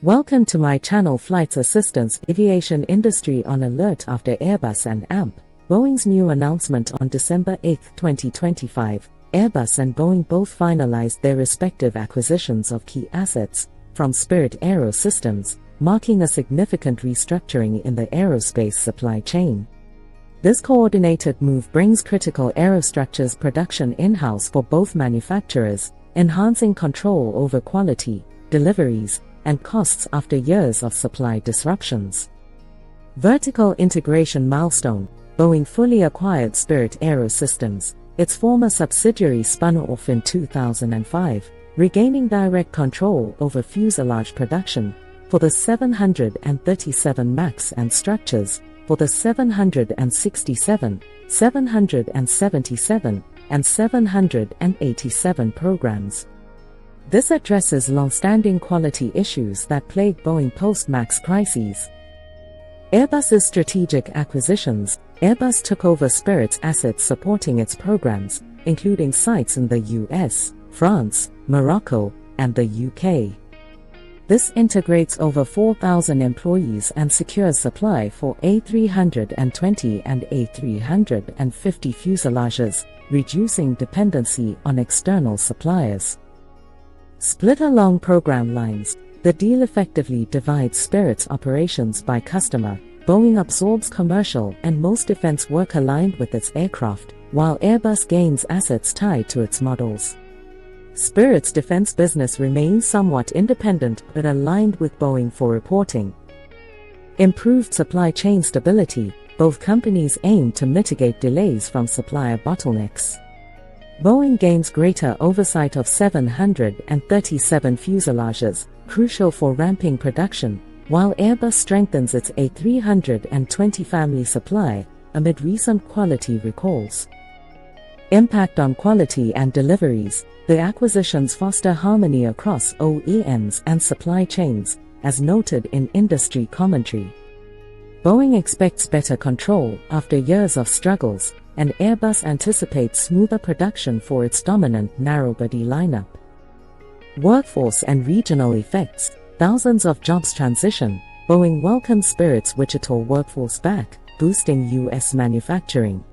Welcome to my channel. Flight Assistance. Aviation industry on alert after Airbus and Boeing's new announcement on December 8, 2025. Airbus and Boeing both finalized their respective acquisitions of key assets from Spirit AeroSystems, marking a significant restructuring in the aerospace supply chain. This coordinated move brings critical aerostructures production in-house for both manufacturers, enhancing control over quality, deliveries, and costs after years of supply disruptions. Vertical integration milestone. Boeing fully acquired Spirit AeroSystems. Its former subsidiary spun off in 2005, regaining direct control over fuselage production for the 737 MAX and structures for the 767, 777, and 787 programs. This addresses long-standing quality issues that plagued Boeing post-MAX crises. Airbus's strategic acquisitions. Airbus took over Spirit's assets supporting its programs, including sites in the US, France, Morocco, and the UK. This integrates over 4,000 employees and secures supply for A320 and A350 fuselages, reducing dependency on external suppliers. Split along program lines. The deal effectively divides Spirit's operations by customer. Boeing absorbs commercial and most defense work aligned with its aircraft, while Airbus gains assets tied to its models. Spirit's defense business remains somewhat independent but aligned with Boeing for reporting. Improved supply chain stability. Both companies aim to mitigate delays from supplier bottlenecks. Boeing gains greater oversight of 737 fuselages, crucial for ramping production, while Airbus strengthens its A320 family supply amid recent quality recalls. Impact on quality and deliveries. The acquisitions foster harmony across OEMs and supply chains, as noted in industry commentary. Boeing expects better control after years of struggles, and Airbus anticipates smoother production for its dominant narrow-body lineup. Workforce and regional effects. Thousands of jobs transition. Boeing welcomes Spirit's Wichita workforce back, boosting U.S. manufacturing.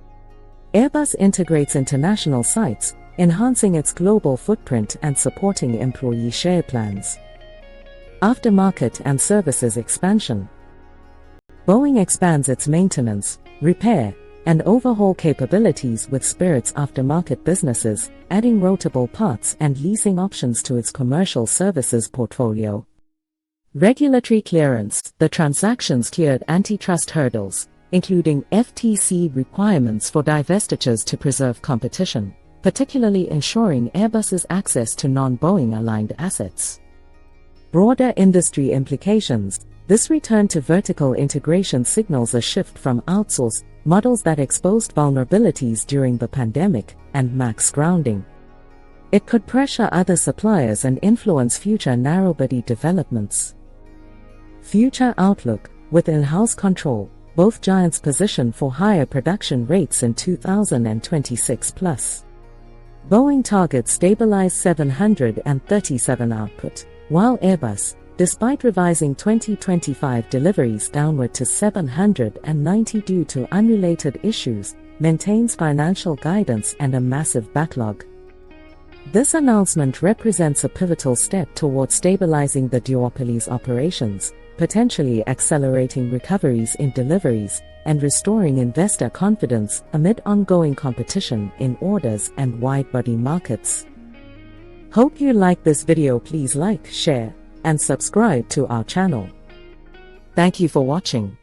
Airbus integrates international sites, enhancing its global footprint and supporting employee share plans. Aftermarket and services expansion. Boeing expands its maintenance, repair, and overhaul capabilities with Spirit's aftermarket businesses, adding rotable parts and leasing options to its commercial services portfolio. Regulatory clearance. The transactions cleared antitrust hurdles, including FTC requirements for divestitures to preserve competition, particularly ensuring Airbus's access to non-Boeing aligned assets. Broader industry implications. This return to vertical integration signals a shift from outsourced models that exposed vulnerabilities during the pandemic and MAX grounding. It could pressure other suppliers and influence future narrow-body developments. Future outlook. With in-house control, both giants position for higher production rates in 2026 plus. Boeing targets stabilized 737 output, while Airbus, despite revising 2025 deliveries downward to 790 due to unrelated issues, maintains financial guidance and a massive backlog. This announcement represents a pivotal step towards stabilizing the duopoly's operations, potentially accelerating recoveries in deliveries and restoring investor confidence amid ongoing competition in orders and wide-body markets. Hope you like this video. Please like, share, and subscribe to our channel. Thank you for watching.